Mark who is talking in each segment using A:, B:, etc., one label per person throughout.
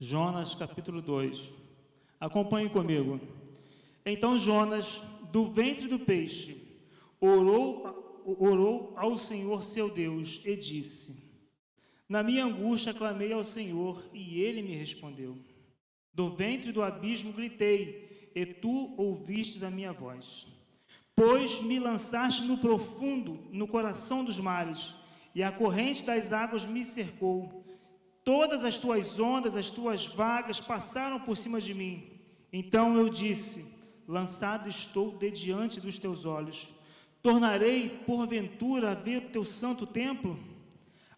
A: Jonas, capítulo 2. Acompanhe comigo. Então Jonas, do ventre do peixe, orou ao Senhor seu Deus e disse: Na minha angústia clamei ao Senhor, e ele me respondeu. Do ventre do abismo gritei, e tu ouvistes a minha voz. Pois me lançaste no profundo, no coração dos mares, e a corrente das águas me cercou. Todas as tuas ondas, as tuas vagas passaram por cima de mim. Então eu disse: lançado estou de diante dos teus olhos. Tornarei, porventura, a ver o teu santo templo?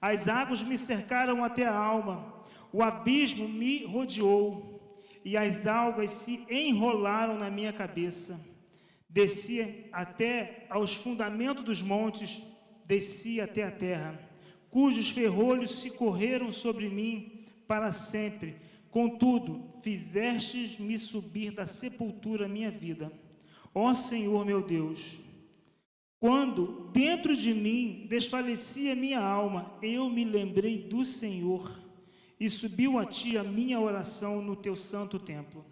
A: As águas me cercaram até a alma, o abismo me rodeou, e as algas se enrolaram na minha cabeça. Desci até aos fundamentos dos montes, desci até a terra, cujos ferrolhos se correram sobre mim para sempre. Contudo, fizestes-me subir da sepultura minha vida. Ó Senhor meu Deus, quando dentro de mim desfalecia minha alma, eu me lembrei do Senhor, e subiu a ti a minha oração no teu santo templo.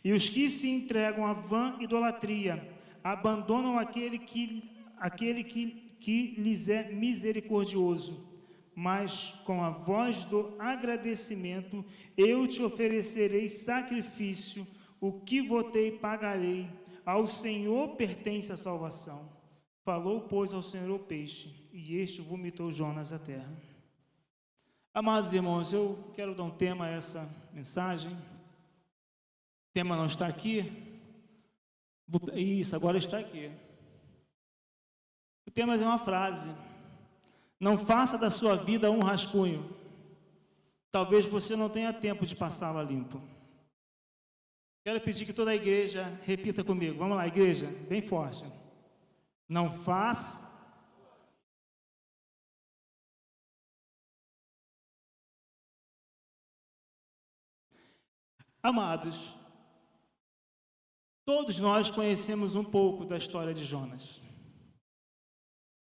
A: E os que se entregam à vã idolatria, abandonam aquele que lhes é misericordioso. Mas com a voz do agradecimento, eu te oferecerei sacrifício, o que votei pagarei. Ao Senhor pertence a salvação. Falou, pois, ao Senhor o peixe, e este vomitou Jonas à terra. Amados irmãos, eu quero dar um tema a essa mensagem. O tema não está aqui? Isso, agora está aqui. O tema é uma frase: não faça da sua vida um rascunho. Talvez você não tenha tempo de passá-la limpo. Quero pedir que toda a igreja repita comigo. Vamos lá, igreja, bem forte. Não faça. Amados, todos nós conhecemos um pouco da história de Jonas.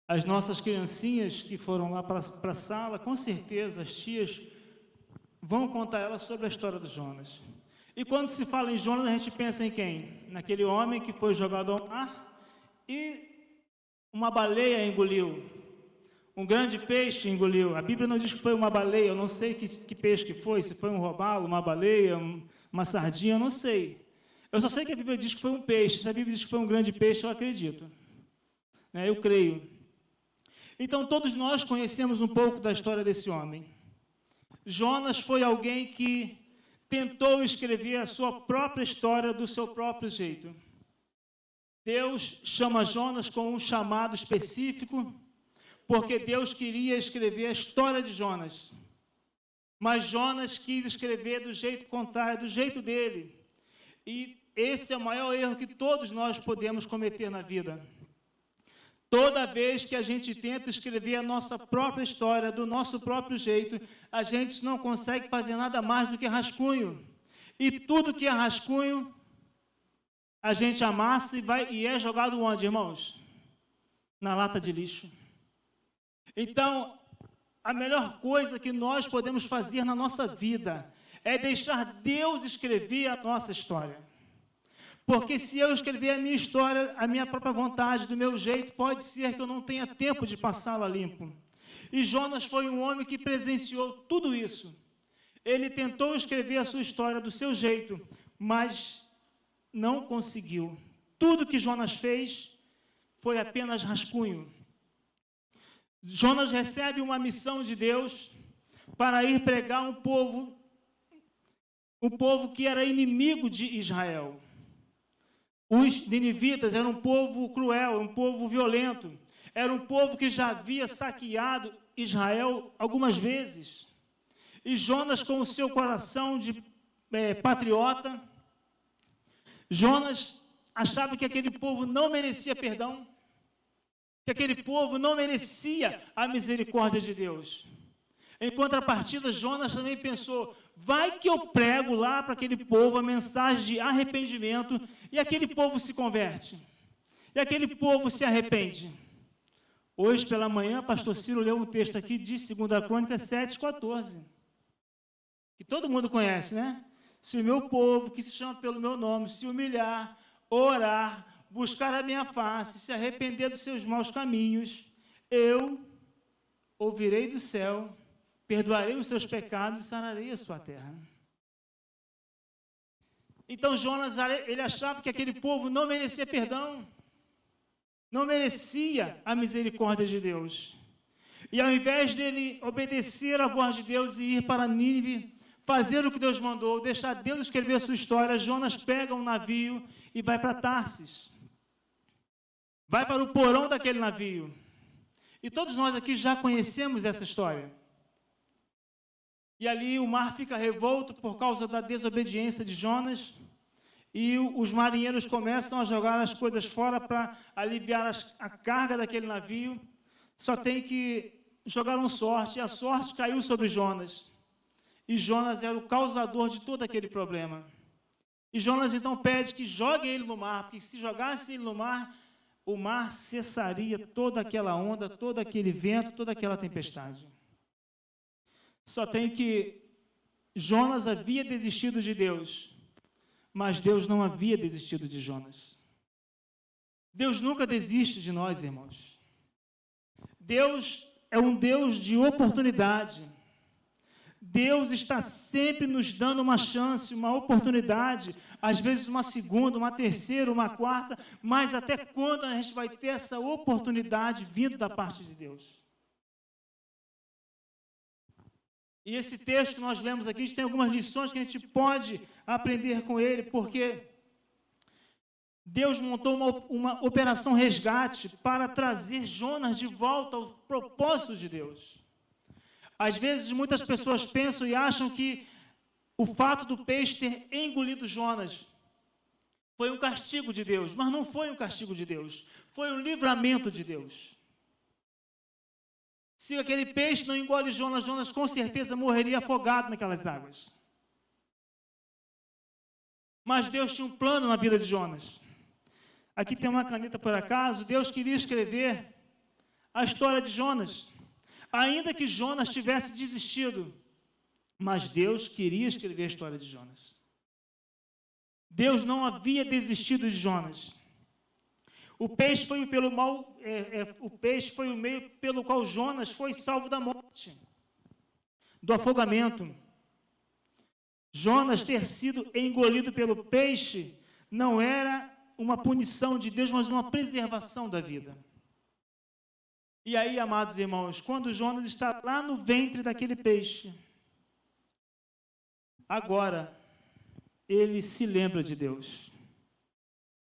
A: As nossas criancinhas que foram lá para a sala, com certeza as tias vão contar elas sobre a história de Jonas. E quando se fala em Jonas, a gente pensa em quem? Naquele homem que foi jogado ao mar e uma baleia engoliu. Um grande peixe engoliu. A Bíblia não diz que foi uma baleia, eu não sei que peixe que foi, se foi um robalo, uma baleia, uma sardinha, eu não sei. Eu só sei que a Bíblia diz que foi um peixe. Se a Bíblia diz que foi um grande peixe, eu acredito. Eu creio. Então, todos nós conhecemos um pouco da história desse homem. Jonas foi alguém que tentou escrever a sua própria história do seu próprio jeito. Deus chama Jonas com um chamado específico, porque Deus queria escrever a história de Jonas. Mas Jonas quis escrever do jeito contrário, do jeito dele. E esse é o maior erro que todos nós podemos cometer na vida. Toda vez que a gente tenta escrever a nossa própria história, do nosso próprio jeito, a gente não consegue fazer nada mais do que rascunho. E tudo que é rascunho, a gente amassa e é jogado onde, irmãos? Na lata de lixo. Então, a melhor coisa que nós podemos fazer na nossa vida é deixar Deus escrever a nossa história. Porque se eu escrever a minha história, a minha própria vontade, do meu jeito, pode ser que eu não tenha tempo de passá-la limpo. E Jonas foi um homem que presenciou tudo isso. Ele tentou escrever a sua história do seu jeito, mas não conseguiu. Tudo que Jonas fez foi apenas rascunho. Jonas recebe uma missão de Deus para ir pregar um povo que era inimigo de Israel. Os ninivitas eram um povo cruel, um povo violento. Era um povo que já havia saqueado Israel algumas vezes. E Jonas, com o seu coração de patriota, Jonas achava que aquele povo não merecia perdão, que aquele povo não merecia a misericórdia de Deus. Em contrapartida, Jonas também pensou: vai que eu prego lá para aquele povo a mensagem de arrependimento e aquele povo se converte. E aquele povo se arrepende. Hoje pela manhã, pastor Ciro leu um texto aqui de 2 Crônicas 7:14. que todo mundo conhece, né? Se o meu povo, que se chama pelo meu nome, se humilhar, orar, buscar a minha face, se arrepender dos seus maus caminhos, eu ouvirei do céu, perdoarei os seus pecados e sararei a sua terra. Então Jonas, ele achava que aquele povo não merecia perdão, não merecia a misericórdia de Deus. E ao invés dele obedecer à voz de Deus e ir para Nínive, fazer o que Deus mandou, deixar Deus escrever a sua história, Jonas pega um navio e vai para Tarsis. Vai para o porão daquele navio. E todos nós aqui já conhecemos essa história. E ali o mar fica revolto por causa da desobediência de Jonas, e os marinheiros começam a jogar as coisas fora para aliviar a carga daquele navio. Só tem que jogar sorte, e a sorte caiu sobre Jonas. E Jonas era o causador de todo aquele problema. E Jonas então pede que joguem ele no mar, porque se jogasse ele no mar, o mar cessaria toda aquela onda, todo aquele vento, toda aquela tempestade. Só tem que Jonas havia desistido de Deus, mas Deus não havia desistido de Jonas. Deus nunca desiste de nós, irmãos. Deus é um Deus de oportunidade. Deus está sempre nos dando uma chance, uma oportunidade, às vezes uma segunda, uma terceira, uma quarta, mas até quando a gente vai ter essa oportunidade vindo da parte de Deus? E esse texto que nós lemos aqui, a gente tem algumas lições que a gente pode aprender com ele, porque Deus montou uma operação resgate para trazer Jonas de volta aos propósitos de Deus. Às vezes, muitas pessoas pensam e acham que o fato do peixe ter engolido Jonas foi um castigo de Deus, mas não foi um castigo de Deus, foi um livramento de Deus. Se aquele peixe não engole Jonas, Jonas com certeza morreria afogado naquelas águas. Mas Deus tinha um plano na vida de Jonas. Aqui tem uma caneta por acaso. Deus queria escrever a história de Jonas. Ainda que Jonas tivesse desistido, mas Deus queria escrever a história de Jonas. Deus não havia desistido de Jonas. O peixe foi o meio pelo qual Jonas foi salvo da morte, do afogamento. Jonas ter sido engolido pelo peixe não era uma punição de Deus, mas uma preservação da vida. E aí, amados irmãos, quando Jonas está lá no ventre daquele peixe, agora ele se lembra de Deus.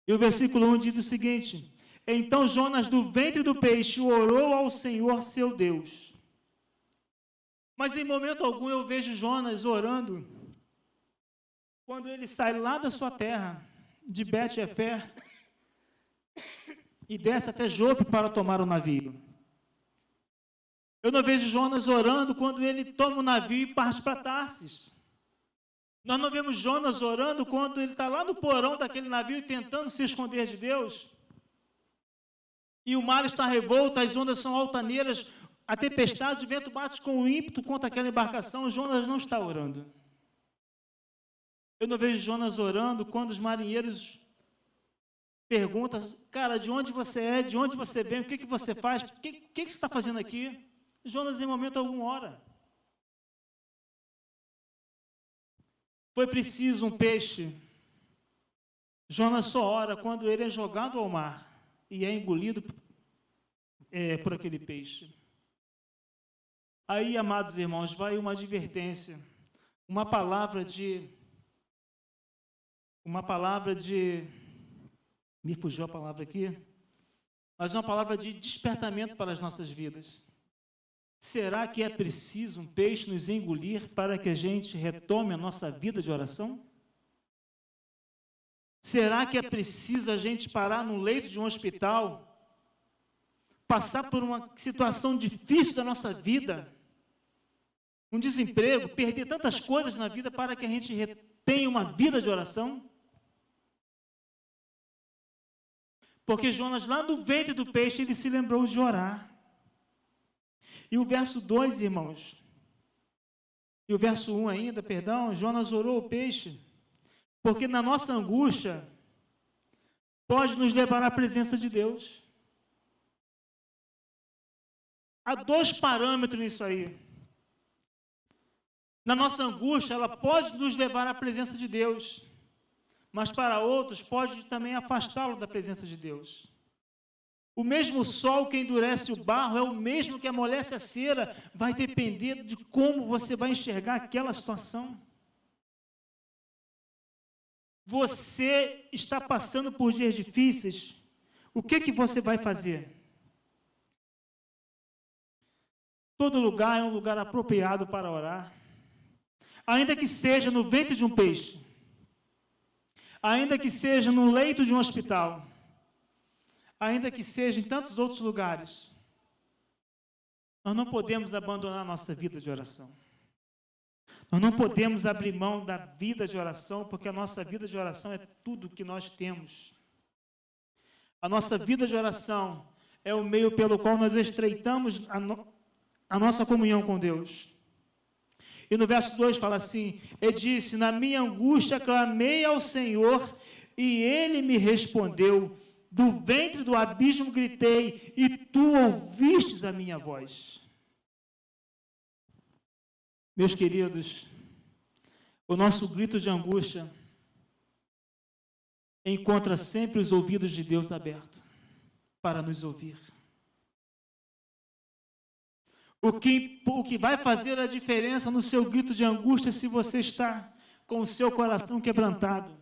A: E o versículo 1 diz o seguinte: então Jonas do ventre do peixe orou ao Senhor seu Deus. Mas em momento algum eu vejo Jonas orando quando ele sai lá da sua terra, de Bet-Efer, e desce até Jope para tomar o navio. Eu não vejo Jonas orando quando ele toma o navio e parte para Tarsis. Nós não vemos Jonas orando quando ele está lá no porão daquele navio tentando se esconder de Deus. E o mar está revolto, as ondas são altaneiras, a tempestade, o vento bate com ímpeto contra aquela embarcação. Jonas não está orando. Eu não vejo Jonas orando quando os marinheiros perguntam: cara, de onde você é, de onde você vem, o que você faz, o que você está fazendo aqui? Jonas em momento algum ora. Foi preciso um peixe. Jonas só ora quando ele é jogado ao mar e é engolido por aquele peixe. Aí, amados irmãos, vai uma advertência, uma palavra de, me fugiu a palavra aqui, mas uma palavra de despertamento para as nossas vidas. Será que é preciso um peixe nos engolir para que a gente retome a nossa vida de oração? Será que é preciso a gente parar no leito de um hospital, passar por uma situação difícil da nossa vida, um desemprego, perder tantas coisas na vida para que a gente tenha uma vida de oração? Porque Jonas, lá no ventre do peixe, ele se lembrou de orar. E o verso 2, irmãos, E o verso 1 ainda, perdão, Jonas orou o peixe, porque na nossa angústia pode nos levar à presença de Deus. Há dois parâmetros nisso aí. Na nossa angústia, ela pode nos levar à presença de Deus, mas para outros pode também afastá-lo da presença de Deus. O mesmo sol que endurece o barro é o mesmo que amolece a cera, vai depender de como você vai enxergar aquela situação. Você está passando por dias difíceis, o que você vai fazer? Todo lugar é um lugar apropriado para orar. Ainda que seja no ventre de um peixe, ainda que seja no leito de um hospital, ainda que seja em tantos outros lugares, nós não podemos abandonar a nossa vida de oração. Nós não podemos abrir mão da vida de oração, porque a nossa vida de oração é tudo que nós temos. A nossa vida de oração é o meio pelo qual nós estreitamos a nossa comunhão com Deus. E no verso 2 fala assim, e disse, na minha angústia clamei ao Senhor, e Ele me respondeu, do ventre do abismo gritei, e Tu ouvistes a minha voz. Meus queridos, o nosso grito de angústia encontra sempre os ouvidos de Deus abertos para nos ouvir. O que vai fazer a diferença no seu grito de angústia se você está com o seu coração quebrantado,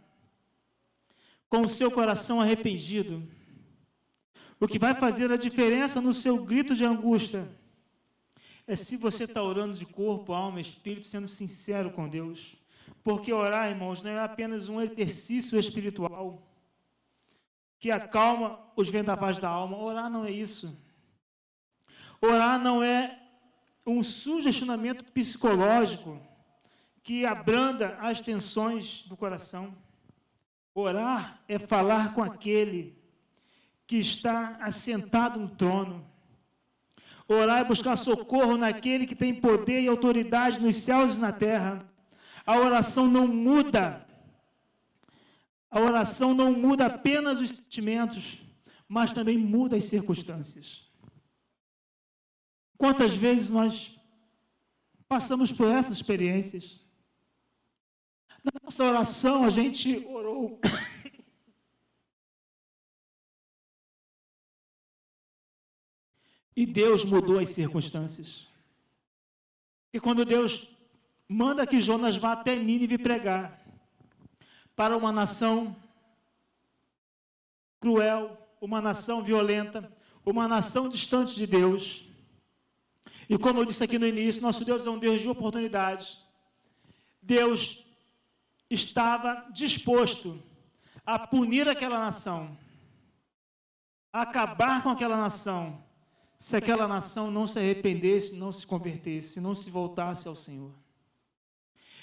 A: com o seu coração arrependido. O que vai fazer a diferença no seu grito de angústia é se você está orando de corpo, alma e espírito, sendo sincero com Deus. Porque orar, irmãos, não é apenas um exercício espiritual que acalma os vendavais da alma. Orar não é isso. Orar não é um sugestionamento psicológico que abranda as tensões do coração. Orar é falar com aquele que está assentado no trono. Orar é buscar socorro naquele que tem poder e autoridade nos céus e na terra. A oração não muda. A oração não muda apenas os sentimentos, mas também muda as circunstâncias. Quantas vezes nós passamos por essas experiências? Na nossa oração, a gente orou. E Deus mudou as circunstâncias. E quando Deus manda que Jonas vá até Nínive pregar para uma nação cruel, uma nação violenta, uma nação distante de Deus. E como eu disse aqui no início, nosso Deus é um Deus de oportunidades. Deus estava disposto a punir aquela nação, a acabar com aquela nação, se aquela nação não se arrependesse, não se convertesse, não se voltasse ao Senhor.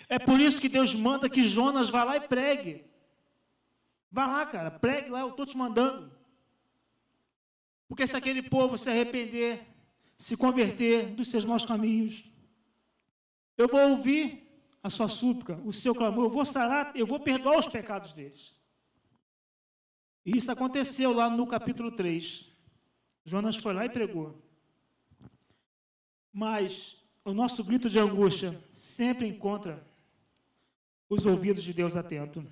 A: É por isso que Deus manda que Jonas vá lá e pregue. Vá lá, cara, pregue lá, eu estou te mandando. Porque se aquele povo se arrepender, se converter dos seus maus caminhos, eu vou ouvir a sua súplica, o seu clamor, eu vou sarar, eu vou perdoar os pecados deles. E isso aconteceu lá no capítulo 3. Jonas foi lá e pregou. Mas o nosso grito de angústia sempre encontra os ouvidos de Deus atento.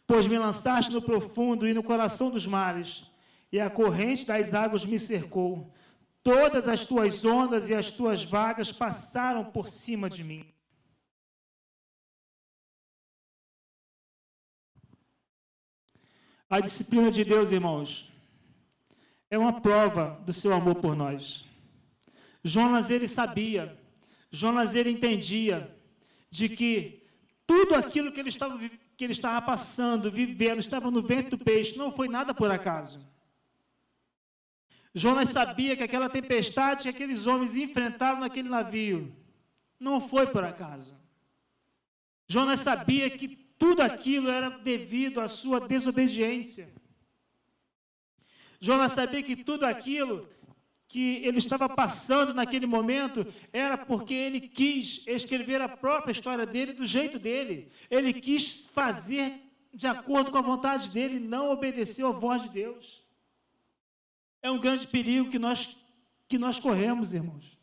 A: Pois me lançaste no profundo e no coração dos mares, e a corrente das águas me cercou. Todas as tuas ondas e as tuas vagas passaram por cima de mim. A disciplina de Deus, irmãos, é uma prova do seu amor por nós. Jonas, ele sabia, Jonas, ele entendia de que tudo aquilo que ele estava passando, vivendo, estava no ventre do peixe, não foi nada por acaso. Jonas sabia que aquela tempestade que aqueles homens enfrentaram naquele navio não foi por acaso. Jonas sabia que tudo aquilo era devido à sua desobediência. Jonas sabia que tudo aquilo que ele estava passando naquele momento era porque ele quis escrever a própria história dele do jeito dele. Ele quis fazer de acordo com a vontade dele e não obedeceu à voz de Deus. É um grande perigo que nós corremos, irmãos,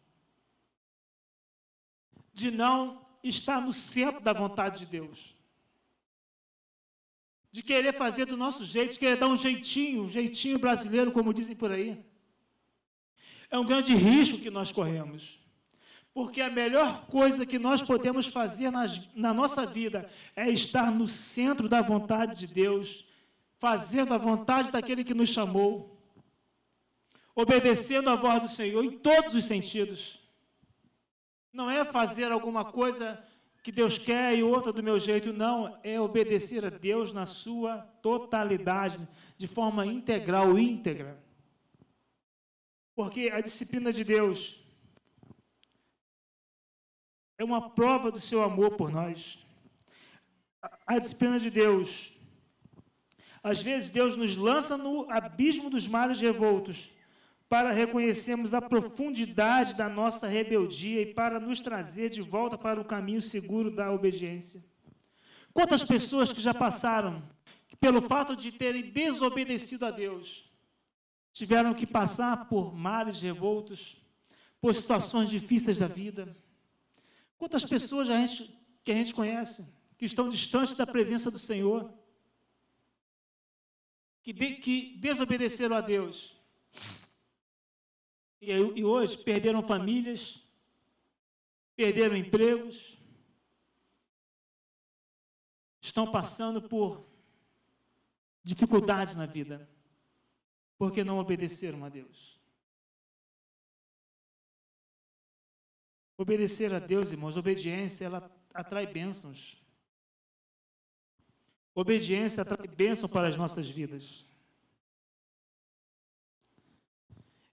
A: de não estar no centro da vontade de Deus, de querer fazer do nosso jeito, de querer dar um jeitinho brasileiro, como dizem por aí. É um grande risco que nós corremos, porque a melhor coisa que nós podemos fazer na nossa vida é estar no centro da vontade de Deus, fazendo a vontade daquele que nos chamou, obedecendo a voz do Senhor em todos os sentidos. Não é fazer alguma coisa que Deus quer e outra do meu jeito, não. É obedecer a Deus na sua totalidade, de forma integral, íntegra. Porque a disciplina de Deus é uma prova do seu amor por nós. A disciplina de Deus, às vezes Deus nos lança no abismo dos mares revoltos, para reconhecermos a profundidade da nossa rebeldia e para nos trazer de volta para o caminho seguro da obediência. Quantas pessoas que já passaram, que pelo fato de terem desobedecido a Deus, tiveram que passar por mares revoltos, por situações difíceis da vida. Quantas pessoas que a gente conhece, que estão distantes da presença do Senhor, que desobedeceram a Deus, e hoje perderam famílias, perderam empregos, estão passando por dificuldades na vida, porque não obedeceram a Deus. Obedecer a Deus, irmãos, obediência, ela atrai bênçãos. Obediência atrai bênção para as nossas vidas.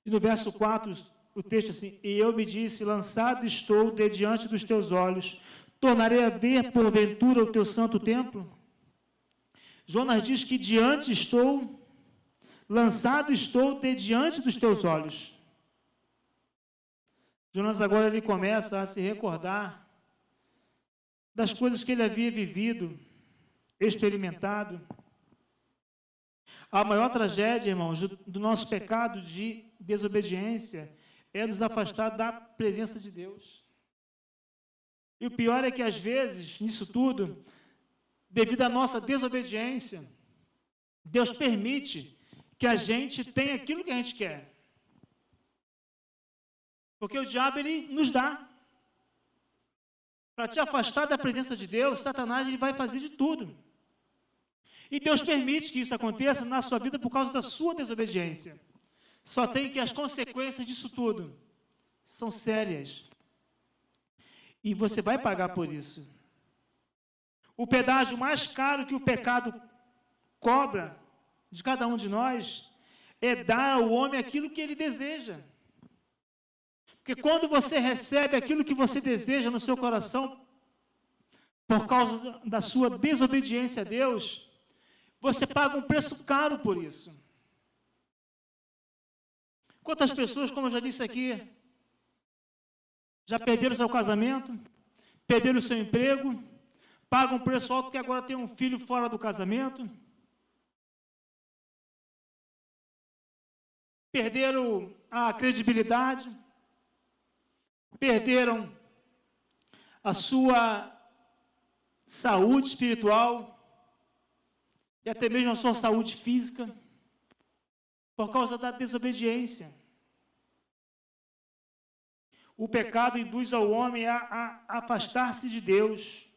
A: E no verso 4, o texto assim: e eu me disse, lançado estou de diante dos teus olhos, tornarei a ver porventura o teu santo templo? Jonas diz que lançado estou de diante dos teus olhos. Jonas agora ele começa a se recordar das coisas que ele havia vivido, experimentado. A maior tragédia, irmãos, do nosso pecado de desobediência é nos afastar da presença de Deus. E o pior é que, às vezes, nisso tudo, devido à nossa desobediência, Deus permite que a gente tenha aquilo que a gente quer. Porque o diabo, ele nos dá. Para te afastar da presença de Deus, Satanás ele vai fazer de tudo. E Deus permite que isso aconteça na sua vida por causa da sua desobediência. Só tem que as consequências disso tudo são sérias. E você vai pagar por isso. O pedágio mais caro que o pecado cobra de cada um de nós é dar ao homem aquilo que ele deseja. Porque quando você recebe aquilo que você deseja no seu coração, por causa da sua desobediência a Deus, você paga um preço caro por isso. Quantas pessoas, como eu já disse aqui, já perderam seu casamento, perderam o seu emprego, pagam um preço alto porque agora tem um filho fora do casamento, perderam a credibilidade, perderam a sua saúde espiritual e até mesmo a sua saúde física por causa da desobediência. O pecado induz ao homem a afastar-se de Deus,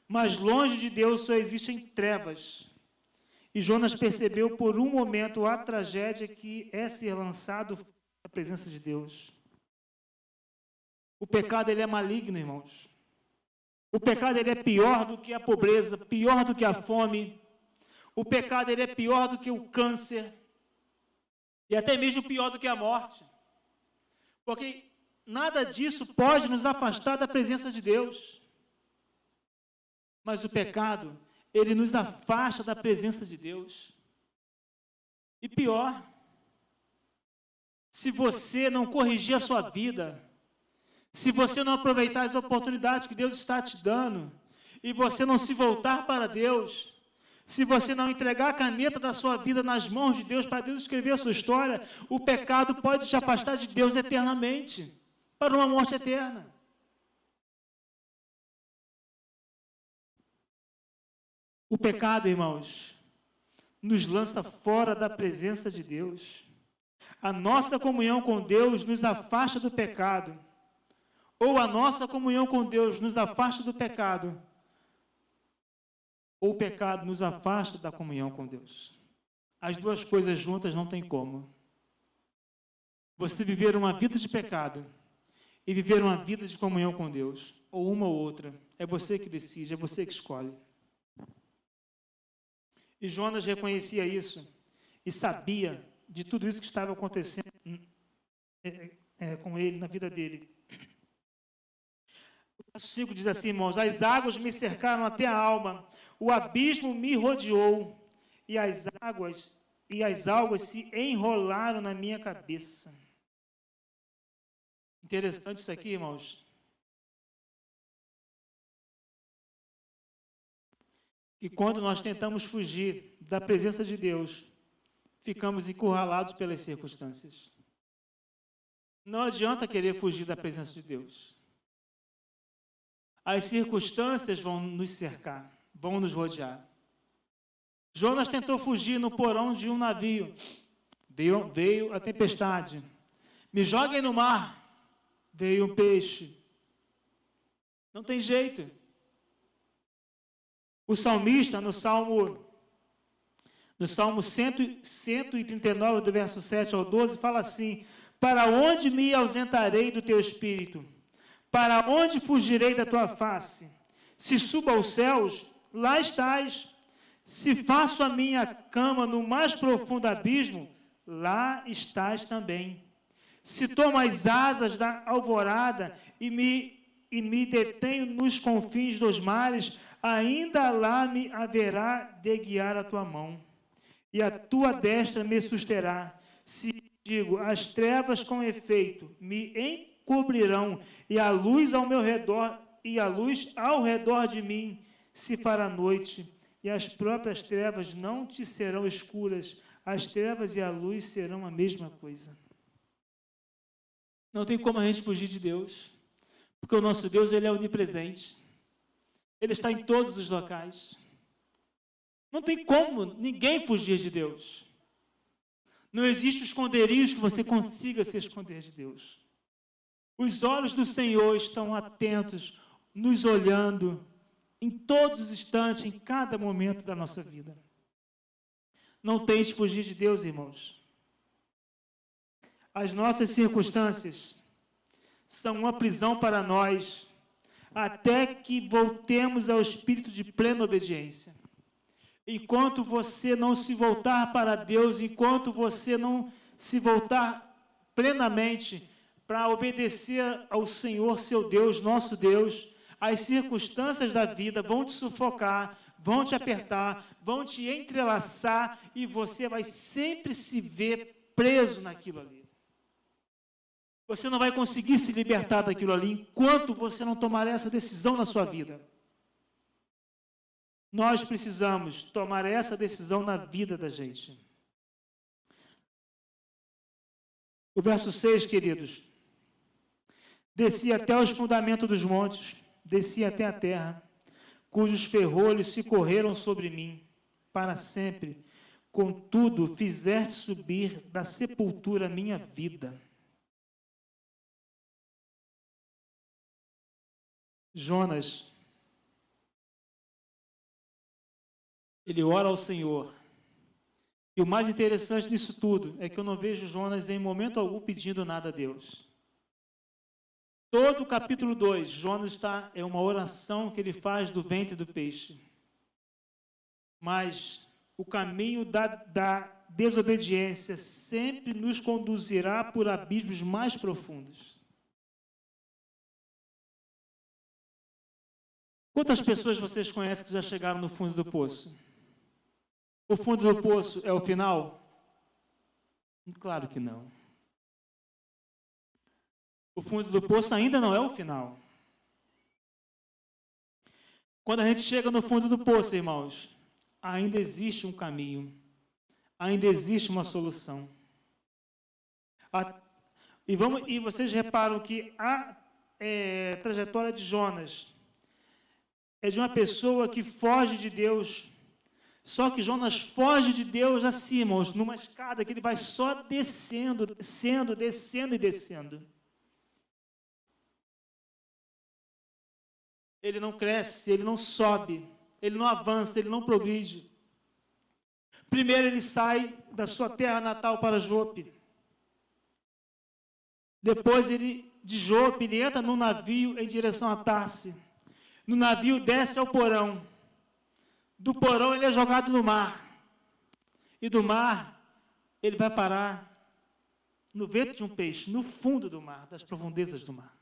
A: mas longe de Deus só existem trevas. E Jonas percebeu por um momento a tragédia que é ser lançado na presença de Deus. O pecado ele é maligno, irmãos. O pecado ele é pior do que a pobreza, pior do que a fome. O pecado ele é pior do que o câncer. E até mesmo pior do que a morte. Porque nada disso pode nos afastar da presença de Deus. Mas o pecado, ele nos afasta da presença de Deus. E pior, se você não corrigir a sua vida, se você não aproveitar as oportunidades que Deus está te dando, e você não se voltar para Deus, se você não entregar a caneta da sua vida nas mãos de Deus, para Deus escrever a sua história, o pecado pode te afastar de Deus eternamente, para uma morte eterna. O pecado, irmãos, nos lança fora da presença de Deus. A nossa comunhão com Deus nos afasta do pecado. Ou a nossa comunhão com Deus nos afasta do pecado, ou o pecado nos afasta da comunhão com Deus. As duas coisas juntas não tem como. Você viver uma vida de pecado e viver uma vida de comunhão com Deus, ou uma ou outra, é você que decide, é você que escolhe. E Jonas reconhecia isso e sabia de tudo isso que estava acontecendo com ele, na vida dele. O verso 5 diz assim, irmãos: as águas me cercaram até a alma, o abismo me rodeou, e as águas se enrolaram na minha cabeça. Interessante isso aqui, irmãos. E quando nós tentamos fugir da presença de Deus, ficamos encurralados pelas circunstâncias. Não adianta querer fugir da presença de Deus. As circunstâncias vão nos cercar, vão nos rodear. Jonas tentou fugir no porão de um navio. Veio a tempestade. Me joguem no mar. Veio um peixe. Não tem jeito. O salmista, no Salmo 139, do verso 7 ao 12, fala assim: para onde me ausentarei do teu espírito? Para onde fugirei da tua face? Se subo aos céus, lá estás. Se faço a minha cama no mais profundo abismo, lá estás também. Se tomo as asas da alvorada e me detenho nos confins dos mares, ainda lá me haverá de guiar a tua mão, e a tua destra me susterá. Se digo, as trevas com efeito me encobrirão, e a luz ao meu redor, e a luz ao redor de mim se fará noite, e as próprias trevas não te serão escuras. As trevas e a luz serão a mesma coisa. Não tem como a gente fugir de Deus, porque o nosso Deus, ele é onipresente. Ele está em todos os locais. Não tem como ninguém fugir de Deus. Não existe esconderijo que você consiga se esconder de Deus. Os olhos do Senhor estão atentos, nos olhando, em todos os instantes, em cada momento da nossa vida. Não tente fugir de Deus, irmãos. As nossas circunstâncias são uma prisão para nós, até que voltemos ao espírito de plena obediência. Enquanto você não se voltar para Deus, enquanto você não se voltar plenamente para obedecer ao Senhor, seu Deus, nosso Deus, as circunstâncias da vida vão te sufocar, vão te apertar, vão te entrelaçar, e você vai sempre se ver preso naquilo ali. Você não vai conseguir se libertar daquilo ali enquanto você não tomar essa decisão na sua vida. Nós precisamos tomar essa decisão na vida da gente. O verso 6, queridos. Desci até os fundamentos dos montes, desci até a terra, cujos ferrolhos se correram sobre mim para sempre. Contudo, fizeste subir da sepultura minha vida. Jonas, ele ora ao Senhor. E o mais interessante disso tudo é que eu não vejo Jonas em momento algum pedindo nada a Deus. Todo o capítulo 2, Jonas é uma oração que ele faz do ventre do peixe. Mas o caminho da desobediência sempre nos conduzirá por abismos mais profundos. Quantas pessoas vocês conhecem que já chegaram no fundo do poço? O fundo do poço é o final? Claro que não. O fundo do poço ainda não é o final. Quando a gente chega no fundo do poço, irmãos, ainda existe um caminho, ainda existe uma solução. E vocês reparam que a trajetória de Jonas é de uma pessoa que foge de Deus. Só que Jonas foge de Deus assim, irmãos, numa escada que ele vai só descendo, descendo, descendo e descendo. Ele não cresce, ele não sobe, ele não avança, ele não progride. Primeiro ele sai da sua terra natal para Jope. Depois de Jope, ele entra num navio em direção a Tarse. No navio desce ao porão. Do porão ele é jogado no mar. E do mar ele vai parar no ventre de um peixe, no fundo do mar, das profundezas do mar.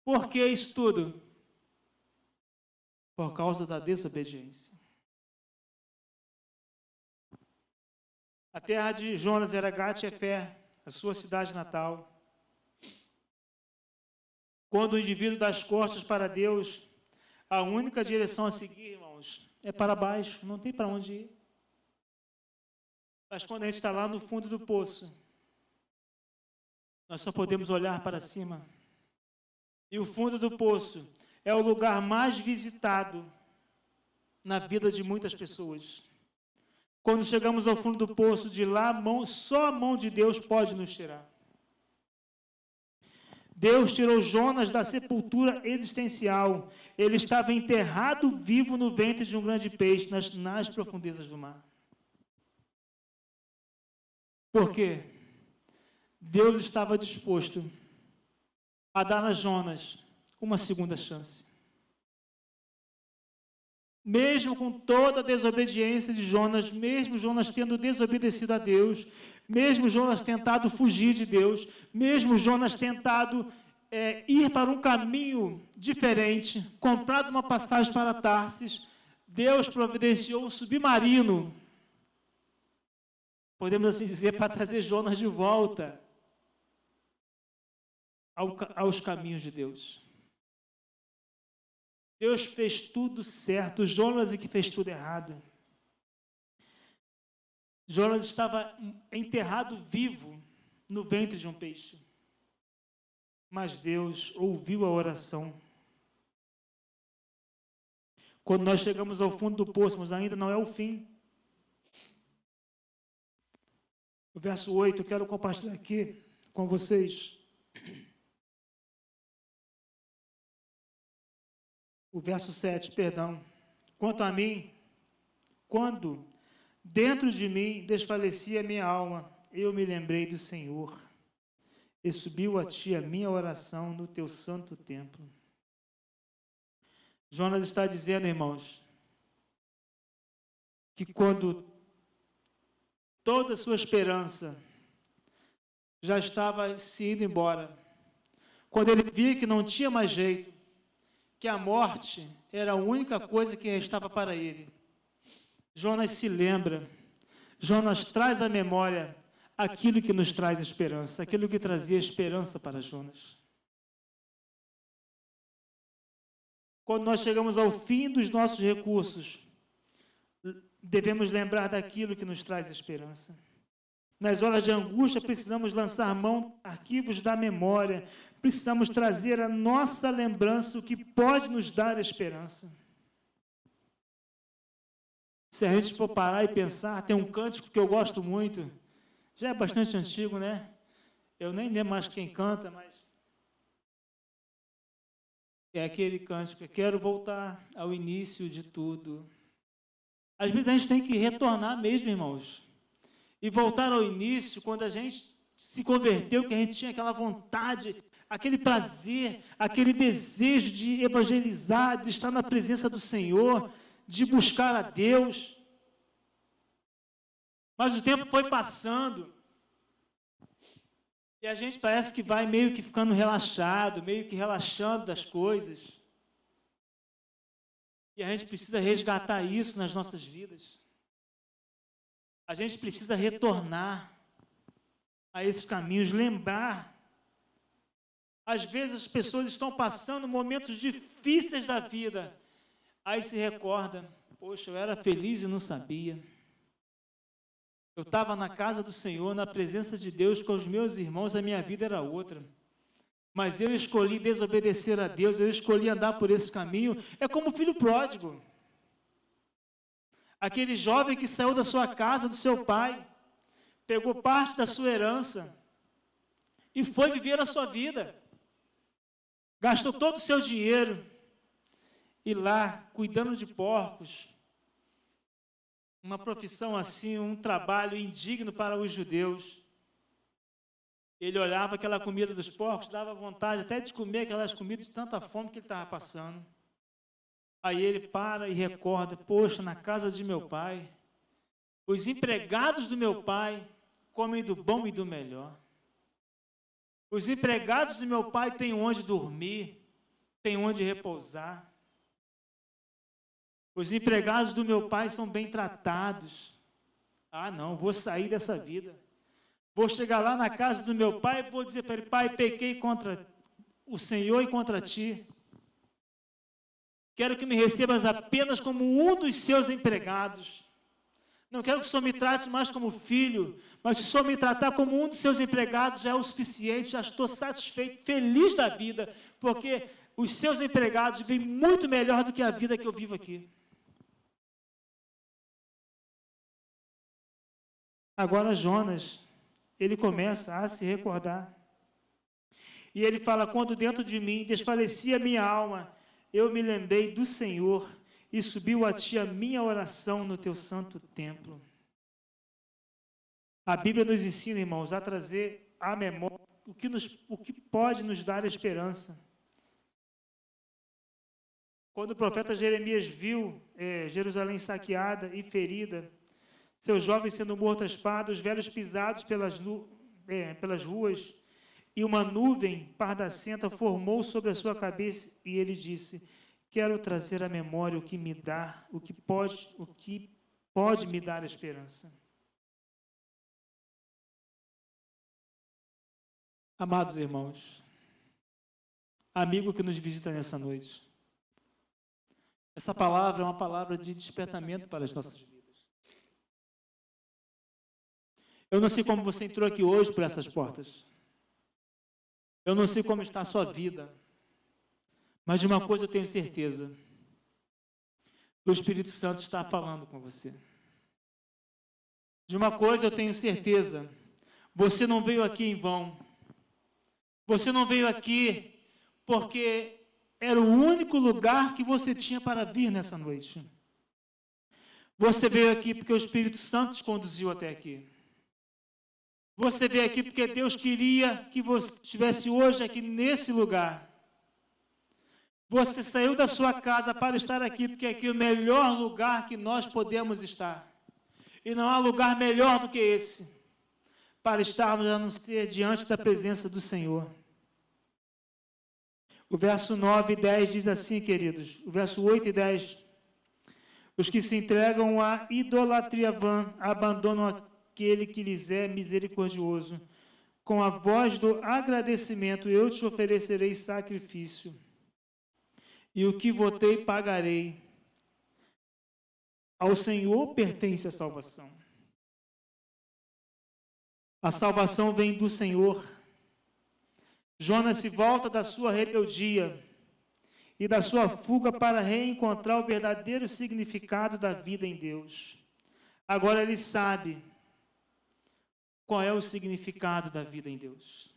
A: Por que isso tudo? Por causa da desobediência. A terra de Jonas era Gat-Hefer, a sua cidade natal. Quando o indivíduo dá as costas para Deus, a única direção a seguir, irmãos, é para baixo, não tem para onde ir. Mas quando a gente está lá no fundo do poço, nós só podemos olhar para cima. E o fundo do poço é o lugar mais visitado na vida de muitas pessoas. Quando chegamos ao fundo do poço, de lá, só a mão de Deus pode nos tirar. Deus tirou Jonas da sepultura existencial. Ele estava enterrado vivo no ventre de um grande peixe, nas profundezas do mar. Por quê? Deus estava disposto a dar a Jonas uma segunda chance. Mesmo com toda a desobediência de Jonas, mesmo Jonas tendo desobedecido a Deus, mesmo Jonas tentado fugir de Deus, mesmo Jonas tentado ir para um caminho diferente, comprado uma passagem para Tarsis, Deus providenciou um submarino, podemos assim dizer, para trazer Jonas de volta aos caminhos de Deus. Deus fez tudo certo, Jonas é que fez tudo errado. Jonas estava enterrado vivo no ventre de um peixe. Mas Deus ouviu a oração. Quando nós chegamos ao fundo do poço, mas ainda não é o fim. O verso 8, eu quero compartilhar aqui com vocês. O verso 7, perdão. Quanto a mim, quando dentro de mim desfalecia a minha alma, eu me lembrei do Senhor, e subiu a ti a minha oração no teu santo templo. Jonas está dizendo, irmãos, que quando toda a sua esperança já estava se indo embora, quando ele via que não tinha mais jeito, que a morte era a única coisa que restava para ele, Jonas se lembra, Jonas traz à memória aquilo que nos traz esperança, aquilo que trazia esperança para Jonas. Quando nós chegamos ao fim dos nossos recursos, devemos lembrar daquilo que nos traz esperança. Nas horas de angústia, precisamos lançar mão arquivos da memória, precisamos trazer à nossa lembrança o que pode nos dar esperança. Se a gente for parar e pensar, tem um cântico que eu gosto muito, já é bastante antigo, né? Eu nem lembro mais quem canta, mas é aquele cântico, quero voltar ao início de tudo. Às vezes a gente tem que retornar mesmo, irmãos, e voltar ao início, quando a gente se converteu, que a gente tinha aquela vontade, aquele prazer, aquele desejo de evangelizar, de estar na presença do Senhor, de buscar a Deus. Mas o tempo foi passando, e a gente parece que vai meio que ficando relaxado, meio que relaxando das coisas. E a gente precisa resgatar isso nas nossas vidas. A gente precisa retornar a esses caminhos, lembrar Às vezes as pessoas estão passando momentos difíceis da vida, aí se recorda, poxa, eu era feliz e não sabia. Eu estava na casa do Senhor, na presença de Deus, com os meus irmãos, a minha vida era outra. Mas eu escolhi desobedecer a Deus, eu escolhi andar por esse caminho. É como o filho pródigo. Aquele jovem que saiu da sua casa, do seu pai, pegou parte da sua herança e foi viver a sua vida. Gastou todo o seu dinheiro e lá, cuidando de porcos, uma profissão assim, um trabalho indigno para os judeus. Ele olhava aquela comida dos porcos, dava vontade até de comer aquelas comidas de tanta fome que ele estava passando. Aí ele para e recorda, poxa, na casa de meu pai, os empregados do meu pai comem do bom e do melhor. Os empregados do meu pai têm onde dormir, têm onde repousar. Os empregados do meu pai são bem tratados. Ah, não, vou sair dessa vida. Vou chegar lá na casa do meu pai e vou dizer para ele, pai, pequei contra o Senhor e contra ti. Quero que me recebas apenas como um dos seus empregados. Não quero que o Senhor me trate mais como filho, mas se o Senhor me tratar como um dos seus empregados, já é o suficiente, já estou satisfeito, feliz da vida, porque os seus empregados vivem muito melhor do que a vida que eu vivo aqui. Agora Jonas, ele começa a se recordar. E ele fala, quando dentro de mim desfalecia a minha alma, eu me lembrei do Senhor e subiu a ti a minha oração no teu santo templo. A Bíblia nos ensina, irmãos, a trazer à memória o que pode nos dar esperança. Quando o profeta Jeremias viu Jerusalém saqueada e ferida, seus jovens sendo mortos à espada, os velhos pisados pelas ruas, e uma nuvem pardacenta formou sobre a sua cabeça, e ele disse, quero trazer à memória o que pode me dar esperança. Amados irmãos, amigo que nos visita nessa noite, essa palavra é uma palavra de despertamento para as nossas vidas. Eu não sei como você entrou aqui hoje por essas portas. Eu não sei como está a sua vida. Mas de uma coisa eu tenho certeza. O Espírito Santo está falando com você. De uma coisa eu tenho certeza. Você não veio aqui em vão. Você não veio aqui porque era o único lugar que você tinha para vir nessa noite. Você veio aqui porque o Espírito Santo te conduziu até aqui. Você veio aqui porque Deus queria que você estivesse hoje aqui nesse lugar. Você saiu da sua casa para estar aqui porque aqui é o melhor lugar que nós podemos estar. E não há lugar melhor do que esse para estarmos a não ser diante da presença do Senhor. O verso 9 e 10 diz assim, queridos, o verso 8 e 10, os que se entregam à idolatria vã abandonam aquele que lhes é misericordioso. Com a voz do agradecimento eu te oferecerei sacrifício, e o que votei pagarei. Ao Senhor pertence a salvação. A salvação vem do Senhor. Jonas se volta da sua rebeldia e da sua fuga para reencontrar o verdadeiro significado da vida em Deus. Agora ele sabe qual é o significado da vida em Deus.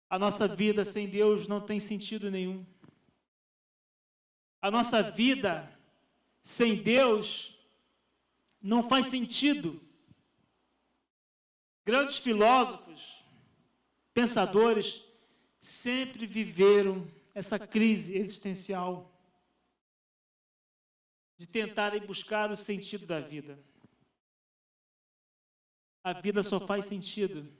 A: A nossa vida sem Deus não tem sentido nenhum. A nossa vida sem Deus não faz sentido. Grandes filósofos, pensadores, sempre viveram essa crise existencial de tentarem buscar o sentido da vida. A vida só faz sentido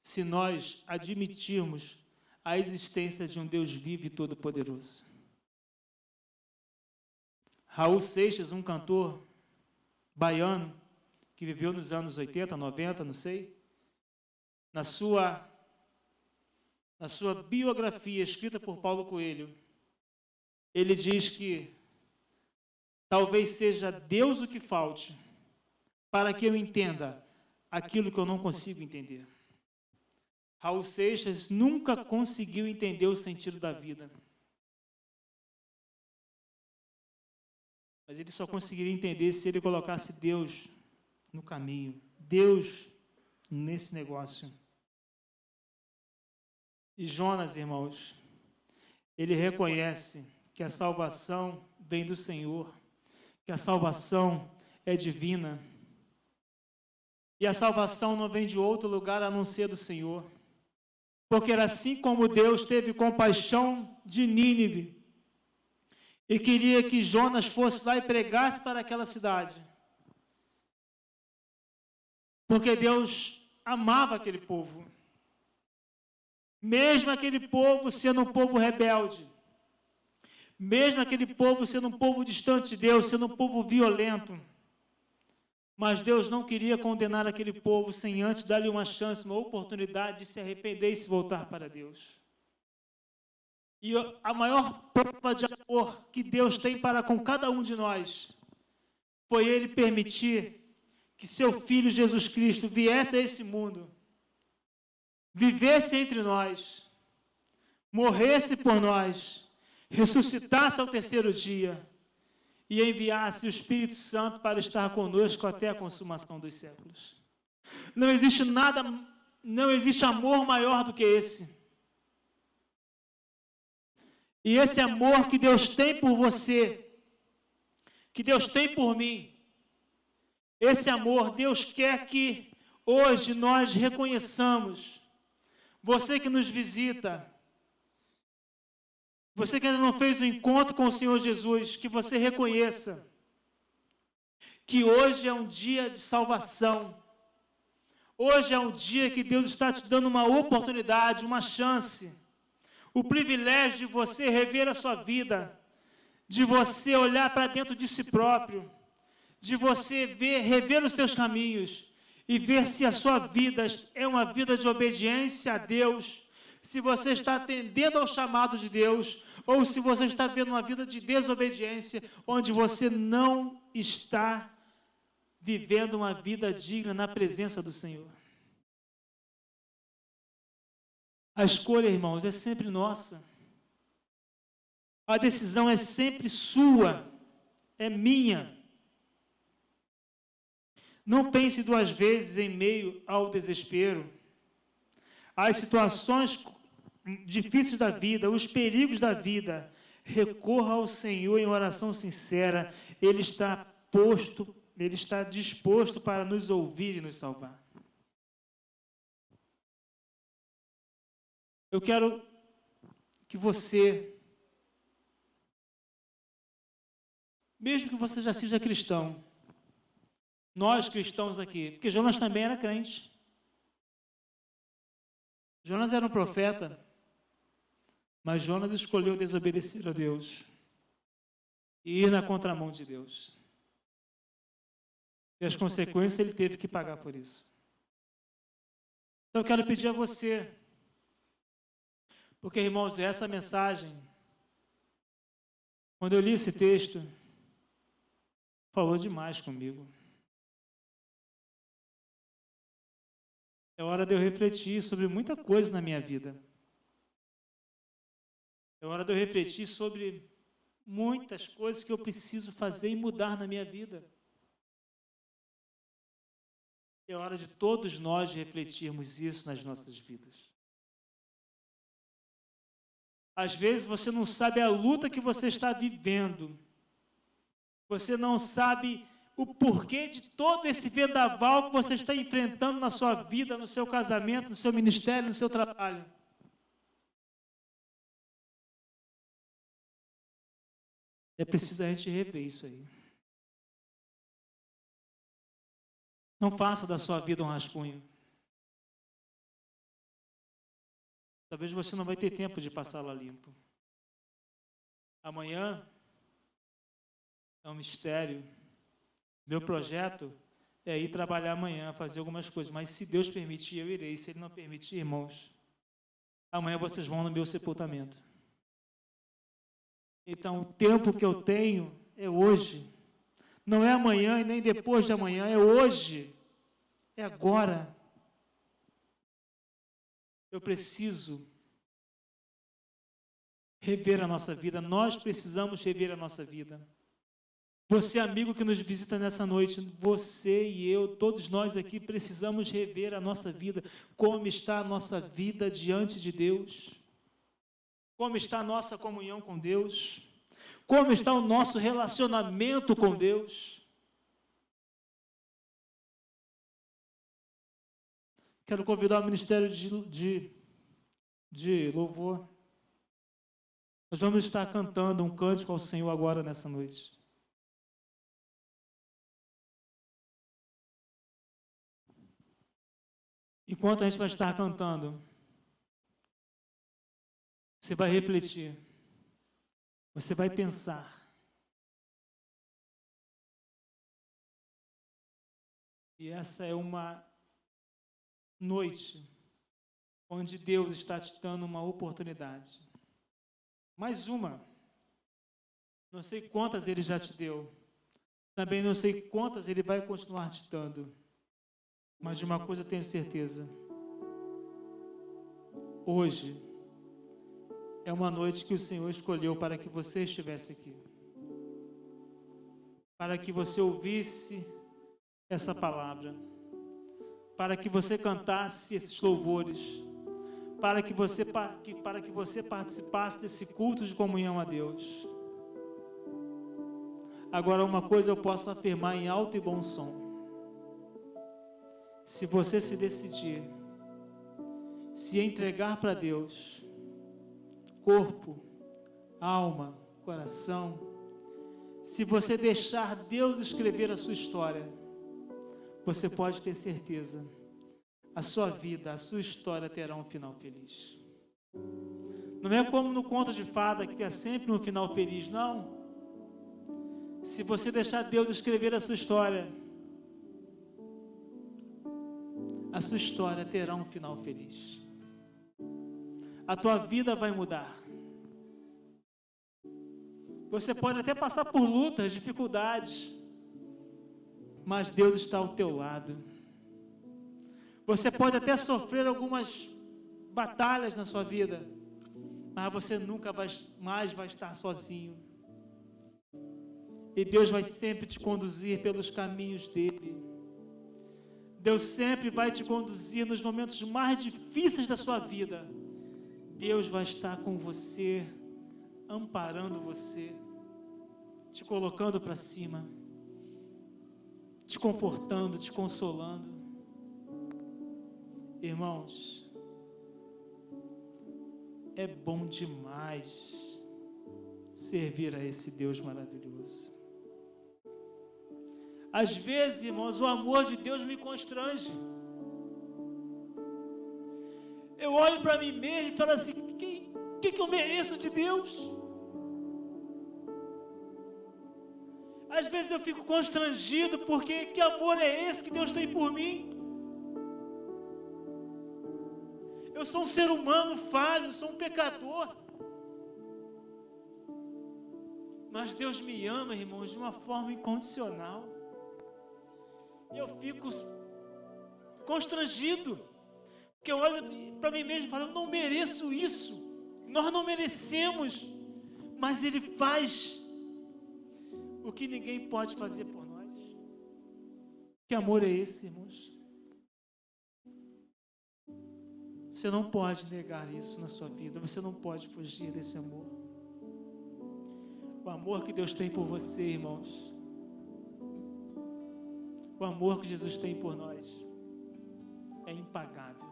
A: se nós admitirmos a existência de um Deus vivo e todo-poderoso. Raul Seixas, um cantor baiano, que viveu nos anos 80, 90, não sei, na sua na sua biografia escrita por Paulo Coelho, ele diz que talvez seja Deus o que falte para que eu entenda aquilo que eu não consigo entender. Raul Seixas nunca conseguiu entender o sentido da vida. Mas ele só conseguiria entender se ele colocasse Deus no caminho, Deus nesse negócio. E Jonas, irmãos, ele reconhece que a salvação vem do Senhor, que a salvação é divina. E a salvação não vem de outro lugar a não ser do Senhor. Porque era assim como Deus teve compaixão de Nínive e queria que Jonas fosse lá e pregasse para aquela cidade. Porque Deus amava aquele povo. Mesmo aquele povo sendo um povo rebelde, mesmo aquele povo sendo um povo distante de Deus, sendo um povo violento, mas Deus não queria condenar aquele povo sem antes dar-lhe uma chance, uma oportunidade de se arrepender e se voltar para Deus. E a maior prova de amor que Deus tem para com cada um de nós foi Ele permitir que seu Filho Jesus Cristo viesse a esse mundo, vivesse entre nós, morresse por nós, ressuscitasse ao terceiro dia e enviasse o Espírito Santo para estar conosco até a consumação dos séculos. Não existe nada, não existe amor maior do que esse. E esse amor que Deus tem por você, que Deus tem por mim, esse amor, Deus quer que hoje nós reconheçamos. Você que nos visita, você que ainda não fez o encontro com o Senhor Jesus, que você reconheça que hoje é um dia de salvação. Hoje é um dia que Deus está te dando uma oportunidade, uma chance, o privilégio de você rever a sua vida, de você olhar para dentro de si próprio, de você rever os seus caminhos e ver se a sua vida é uma vida de obediência a Deus, se você está atendendo ao chamado de Deus, ou se você está vivendo uma vida de desobediência, onde você não está vivendo uma vida digna na presença do Senhor. A escolha, irmãos, é sempre nossa. A decisão é sempre sua, é minha. Não pense duas vezes em meio ao desespero. As situações difíceis da vida, os perigos da vida, recorra ao Senhor em oração sincera. Ele está disposto para nos ouvir e nos salvar. Eu quero que você, mesmo que você já seja cristão, nós cristãos aqui, porque Jonas também era crente. Jonas era um profeta, mas Jonas escolheu desobedecer a Deus e ir na contramão de Deus. E as consequências ele teve que pagar por isso. Então eu quero pedir a você, porque, irmãos, essa mensagem, quando eu li esse texto, falou demais comigo. É hora de eu refletir sobre muita coisa na minha vida. É hora de eu refletir sobre muitas coisas que eu preciso fazer e mudar na minha vida. É hora de todos nós refletirmos isso nas nossas vidas. Às vezes você não sabe a luta que você está vivendo. Você não sabe o porquê de todo esse vendaval que você está enfrentando na sua vida, no seu casamento, no seu ministério, no seu trabalho. É preciso a gente rever isso aí. Não faça da sua vida um rascunho. Talvez você não vai ter tempo de passá-la limpo. Amanhã é um mistério. Meu projeto é ir trabalhar amanhã, fazer algumas coisas, mas se Deus permitir, eu irei. Se Ele não permitir, irmãos, amanhã vocês vão no meu sepultamento. Então, o tempo que eu tenho é hoje. Não é amanhã e nem depois de amanhã, é hoje. É agora. Eu preciso rever a nossa vida. Nós precisamos rever a nossa vida. Você, amigo que nos visita nessa noite, você e eu, todos nós aqui precisamos rever a nossa vida. Como está a nossa vida diante de Deus? Como está a nossa comunhão com Deus? Como está o nosso relacionamento com Deus? Quero convidar o ministério de louvor. Nós vamos estar cantando um cântico ao Senhor agora nessa noite. Enquanto a gente vai estar cantando, você vai refletir, você vai pensar. E essa é uma noite onde Deus está te dando uma oportunidade. Mais uma. Não sei quantas Ele já te deu. Também não sei quantas Ele vai continuar te dando. Mas de uma coisa eu tenho certeza. Hoje é uma noite que o Senhor escolheu para que você estivesse aqui. Para que você ouvisse essa palavra. Para que você cantasse esses louvores. Para que você participasse desse culto de comunhão a Deus. Agora, uma coisa eu posso afirmar em alto e bom som. Se você se decidir, se entregar para Deus, corpo, alma, coração, se você deixar Deus escrever a sua história, você pode ter certeza, a sua vida, a sua história terá um final feliz. Não é como no conto de fada que tem sempre um final feliz, não. Se você deixar Deus escrever a sua história terá um final feliz. A tua vida vai mudar. Você pode até passar por lutas, dificuldades, mas Deus está ao teu lado. Você pode até sofrer algumas batalhas na sua vida, mas você nunca mais vai estar sozinho. E Deus vai sempre te conduzir pelos caminhos dele. Deus sempre vai te conduzir nos momentos mais difíceis da sua vida. Deus vai estar com você, amparando você, te colocando para cima, te confortando, te consolando. Irmãos, é bom demais servir a esse Deus maravilhoso. Às vezes, irmãos, o amor de Deus me constrange. Eu olho para mim mesmo e falo assim, o que eu mereço de Deus? Às vezes eu fico constrangido, porque que amor é esse que Deus tem por mim? Eu sou um ser humano falho, sou um pecador. Mas Deus me ama, irmãos, de uma forma incondicional. Eu fico constrangido, porque eu olho para mim mesmo e falo, eu não mereço isso, nós não merecemos, mas Ele faz o que ninguém pode fazer por nós. Que amor é esse, irmãos? Você não pode negar isso na sua vida, você não pode fugir desse amor. O amor que Deus tem por você, irmãos, o amor que Jesus tem por nós é impagável,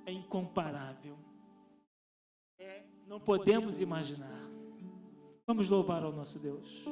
A: é incomparável, não podemos imaginar. Vamos louvar ao nosso Deus.